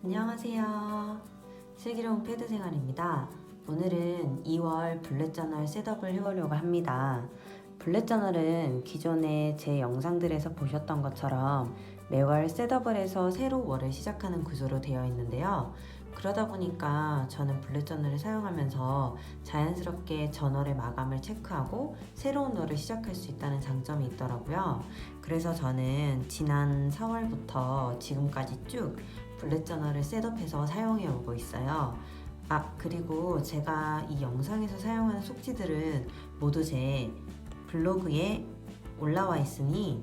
안녕하세요. 슬기로운 패드 생활입니다. 오늘은 2월 블랙저널 셋업을 해보려고 합니다. 블랙저널은 기존에 제 영상들에서 보셨던 것처럼 매월 셋업을 해서 새로 월을 시작하는 구조로 되어 있는데요. 그러다 보니까 저는 블랙저널을 사용하면서 자연스럽게 전월의 마감을 체크하고 새로운 월을 시작할 수 있다는 장점이 있더라고요. 그래서 저는 지난 4월부터 지금까지 쭉 블랙저널을 셋업해서 사용해 오고 있어요. 그리고 제가 이 영상에서 사용하는 속지들은 모두 제 블로그에 올라와 있으니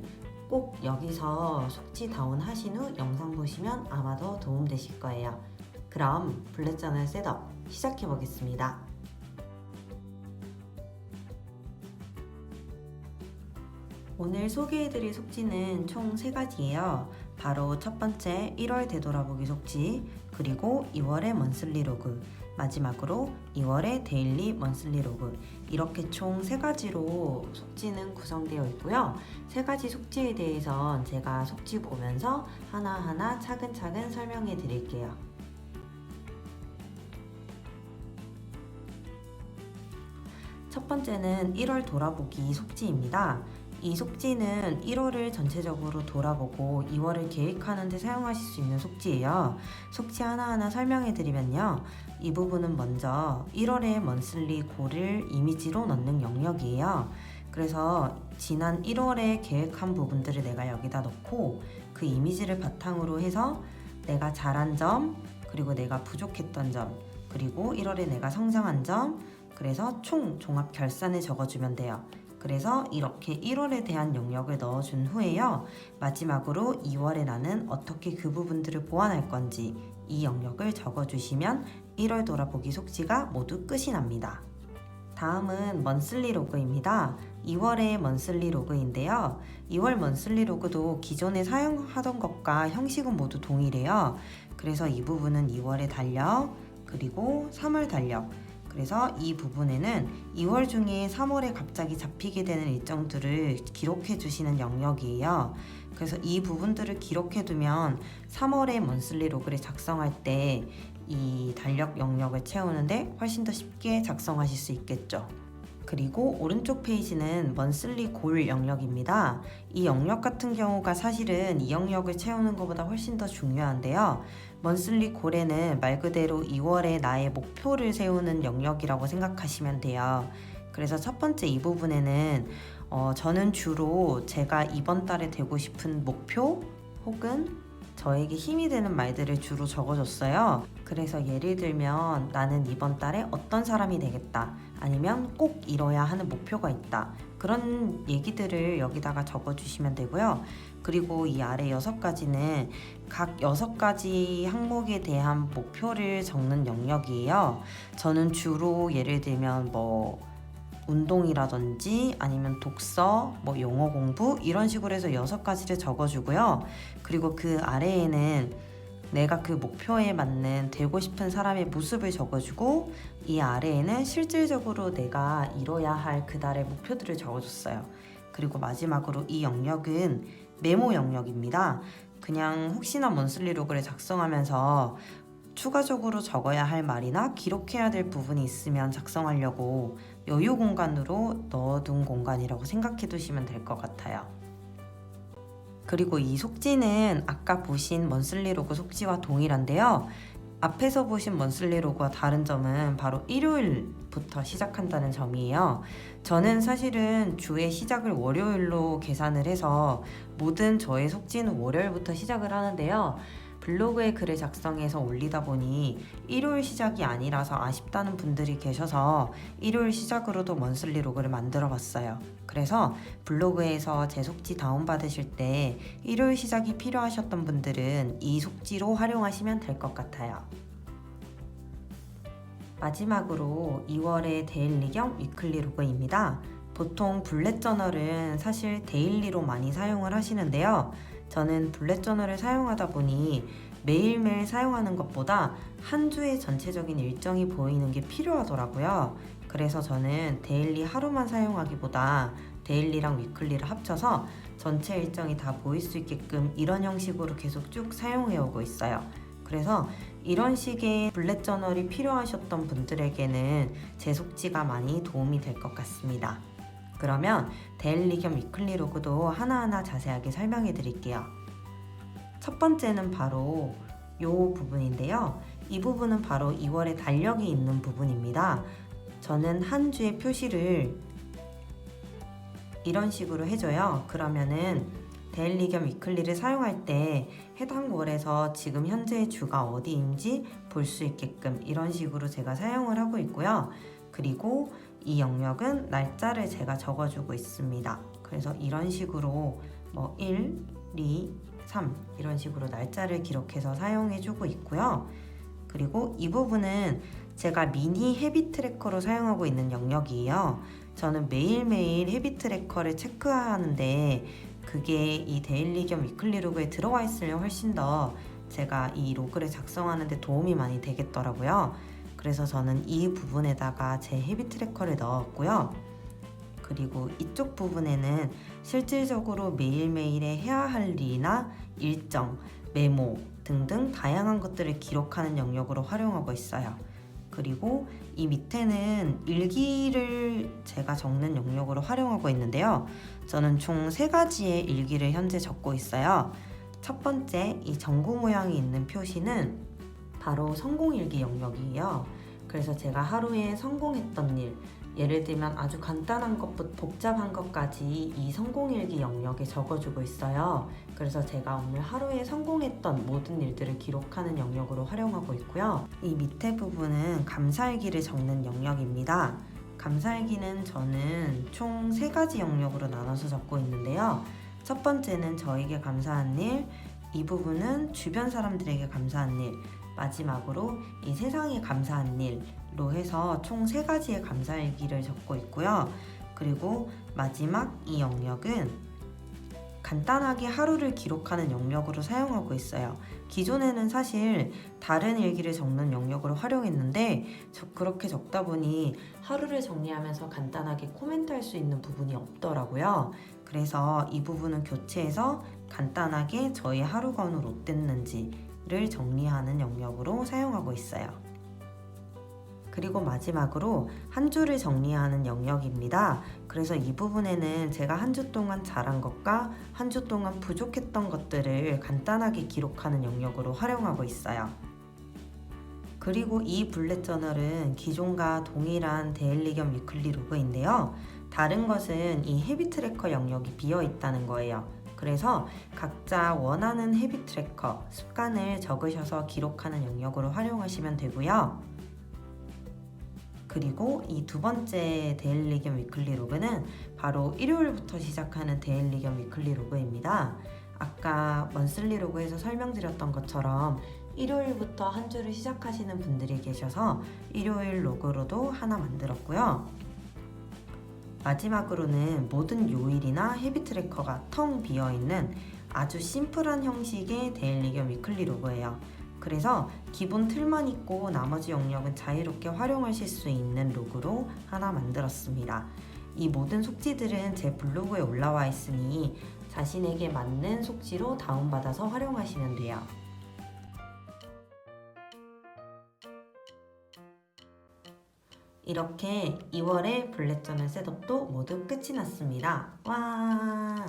꼭 여기서 속지 다운하신 후 영상 보시면 아마 더 도움되실 거예요. 그럼 블랙저널 셋업 시작해 보겠습니다. 오늘 소개해드릴 속지는 총 3가지예요. 바로 첫 번째 1월 되돌아보기 속지, 그리고 2월의 먼슬리 로그, 마지막으로 2월의 데일리 먼슬리 로그, 이렇게 총 3가지로 속지는 구성되어 있고요. 3가지 속지에 대해선 제가 속지 보면서 하나하나 차근차근 설명해 드릴게요. 첫 번째는 1월 돌아보기 속지입니다. 이 속지는 1월을 전체적으로 돌아보고 2월을 계획하는 데 사용하실 수 있는 속지예요. 속지 하나하나 설명해 드리면요. 이 부분은 먼저 1월의 먼슬리 골을 이미지로 넣는 영역이에요. 그래서 지난 1월에 계획한 부분들을 내가 여기다 넣고 그 이미지를 바탕으로 해서 내가 잘한 점, 그리고 내가 부족했던 점, 그리고 1월에 내가 성장한 점, 그래서 총 종합 결산을 적어주면 돼요. 그래서 이렇게 1월에 대한 영역을 넣어준 후에요. 마지막으로 2월에 나는 어떻게 그 부분들을 보완할 건지 이 영역을 적어주시면 1월 돌아보기 속지가 모두 끝이 납니다. 다음은 먼슬리 로그입니다. 2월의 먼슬리 로그인데요. 2월 먼슬리 로그도 기존에 사용하던 것과 형식은 모두 동일해요. 그래서 이 부분은 2월의 달력, 그리고 3월 달력, 그래서 이 부분에는 2월 중에 3월에 갑자기 잡히게 되는 일정들을 기록해 주시는 영역이에요. 그래서 이 부분들을 기록해 두면 3월에 먼슬리 로그를 작성할 때 이 달력 영역을 채우는데 훨씬 더 쉽게 작성하실 수 있겠죠. 그리고 오른쪽 페이지는 먼슬리 골 영역입니다. 이 영역 같은 경우가 사실은 이 영역을 채우는 것보다 훨씬 더 중요한데요. 먼슬리 골에는 말 그대로 2월에 나의 목표를 세우는 영역이라고 생각하시면 돼요. 그래서 첫 번째 이 부분에는 저는 주로 제가 이번 달에 되고 싶은 목표 혹은 저에게 힘이 되는 말들을 주로 적어줬어요. 그래서 예를 들면 나는 이번 달에 어떤 사람이 되겠다, 아니면 꼭 이뤄야 하는 목표가 있다, 그런 얘기들을 여기다가 적어주시면 되고요. 그리고 이 아래 6가지는 각 6가지 항목에 대한 목표를 적는 영역이에요. 저는 주로 예를 들면 운동이라든지 아니면 독서, 영어 공부, 이런 식으로 해서 6가지를 적어주고요. 그리고 그 아래에는 내가 그 목표에 맞는 되고 싶은 사람의 모습을 적어주고, 이 아래에는 실질적으로 내가 이뤄야 할 그달의 목표들을 적어줬어요. 그리고 마지막으로 이 영역은 메모 영역입니다. 그냥 혹시나 먼슬리 로그를 작성하면서 추가적으로 적어야 할 말이나 기록해야 될 부분이 있으면 작성하려고 여유 공간으로 넣어둔 공간이라고 생각해 두시면 될 것 같아요. 그리고 이 속지는 아까 보신 먼슬리 로그 속지와 동일한데요. 앞에서 보신 먼슬리 로그와 다른 점은 바로 일요일부터 시작한다는 점이에요. 저는 사실은 주의 시작을 월요일로 계산을 해서 모든 저의 속지는 월요일부터 시작을 하는데요. 블로그에 글을 작성해서 올리다 보니 일요일 시작이 아니라서 아쉽다는 분들이 계셔서 일요일 시작으로도 먼슬리 로그를 만들어 봤어요. 그래서 블로그에서 제 속지 다운받으실 때 일요일 시작이 필요하셨던 분들은 이 속지로 활용하시면 될 것 같아요. 마지막으로 2월의 데일리 겸 위클리 로그입니다. 보통 블랙저널은 사실 데일리로 많이 사용을 하시는데요. 저는 블랙저널을 사용하다 보니 매일매일 사용하는 것보다 한 주의 전체적인 일정이 보이는 게 필요하더라고요. 그래서 저는 데일리 하루만 사용하기보다 데일리랑 위클리를 합쳐서 전체 일정이 다 보일 수 있게끔 이런 형식으로 계속 쭉 사용해 오고 있어요. 그래서 이런 식의 블랙 저널이 필요하셨던 분들에게는 제 속지가 많이 도움이 될 것 같습니다. 그러면 데일리 겸 위클리 로그도 하나하나 자세하게 설명해 드릴게요. 첫 번째는 바로 이 부분인데요. 이 부분은 바로 2월에 달력이 있는 부분입니다. 저는 한 주의 표시를 이런 식으로 해줘요. 그러면은 데일리 겸 위클리를 사용할 때 해당 월에서 지금 현재의 주가 어디인지 볼 수 있게끔 이런 식으로 제가 사용을 하고 있고요. 그리고 이 영역은 날짜를 제가 적어주고 있습니다. 그래서 이런 식으로 1, 2, 3 이런 식으로 날짜를 기록해서 사용해주고 있고요. 그리고 이 부분은 제가 미니 헤비 트래커로 사용하고 있는 영역이에요. 저는 매일매일 헤비 트래커를 체크하는데 그게 이 데일리 겸 위클리 로그에 들어가 있으면 훨씬 더 제가 이 로그를 작성하는데 도움이 많이 되겠더라고요. 그래서 저는 이 부분에다가 제 헤비 트래커를 넣었고요. 그리고 이쪽 부분에는 실질적으로 매일매일에 해야 할 일이나 일정, 메모 등등 다양한 것들을 기록하는 영역으로 활용하고 있어요. 그리고 이 밑에는 일기를 제가 적는 영역으로 활용하고 있는데요. 저는 총 3가지의 일기를 현재 적고 있어요. 첫 번째, 이 전구 모양이 있는 표시는 바로 성공일기 영역이에요. 그래서 제가 하루에 성공했던 일, 예를 들면 아주 간단한 것부터 복잡한 것까지 이 성공일기 영역에 적어주고 있어요. 그래서 제가 오늘 하루에 성공했던 모든 일들을 기록하는 영역으로 활용하고 있고요. 이 밑에 부분은 감사일기를 적는 영역입니다. 감사일기는 저는 총 3가지 영역으로 나눠서 적고 있는데요. 첫 번째는 저에게 감사한 일, 이 부분은 주변 사람들에게 감사한 일, 마지막으로 이 세상에 감사한 일로 해서 총 3가지의 감사일기를 적고 있고요. 그리고 마지막 이 영역은 간단하게 하루를 기록하는 영역으로 사용하고 있어요. 기존에는 사실 다른 일기를 적는 영역으로 활용했는데 그렇게 적다 보니 하루를 정리하면서 간단하게 코멘트할 수 있는 부분이 없더라고요. 그래서 이 부분은 교체해서 간단하게 저희 하루가 오늘 어땠는지를 정리하는 영역으로 사용하고 있어요. 그리고 마지막으로 한 주를 정리하는 영역입니다. 그래서 이 부분에는 제가 한 주 동안 잘한 것과 한 주 동안 부족했던 것들을 간단하게 기록하는 영역으로 활용하고 있어요. 그리고 이 블랙 저널은 기존과 동일한 데일리 겸 위클리 로그인데요. 다른 것은 이 헤비 트래커 영역이 비어 있다는 거예요. 그래서 각자 원하는 헤비 트래커, 습관을 적으셔서 기록하는 영역으로 활용하시면 되고요. 그리고 이 두 번째 데일리 겸 위클리 로그는 바로 일요일부터 시작하는 데일리 겸 위클리 로그입니다. 아까 먼슬리 로그에서 설명드렸던 것처럼 일요일부터 한 주를 시작하시는 분들이 계셔서 일요일 로그로도 하나 만들었고요. 마지막으로는 모든 요일이나 헤비 트래커가 텅 비어있는 아주 심플한 형식의 데일리 겸 위클리 로그예요. 그래서 기본 틀만 있고 나머지 영역은 자유롭게 활용하실 수 있는 로그로 하나 만들었습니다. 이 모든 속지들은 제 블로그에 올라와 있으니 자신에게 맞는 속지로 다운받아서 활용하시면 돼요. 이렇게 2월의 블랙 저널 셋업도 모두 끝이 났습니다. 와!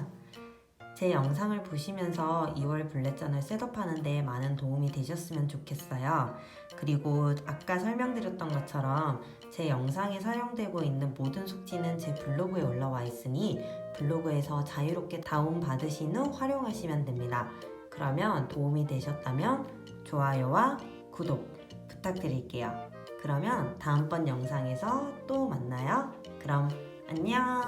제 영상을 보시면서 2월 블랙 저널 셋업하는데 많은 도움이 되셨으면 좋겠어요. 그리고 아까 설명드렸던 것처럼 제 영상에 사용되고 있는 모든 속지는 제 블로그에 올라와 있으니 블로그에서 자유롭게 다운받으신 후 활용하시면 됩니다. 그러면 도움이 되셨다면 좋아요와 구독 부탁드릴게요. 그러면 다음번 영상에서 또 만나요. 그럼 안녕.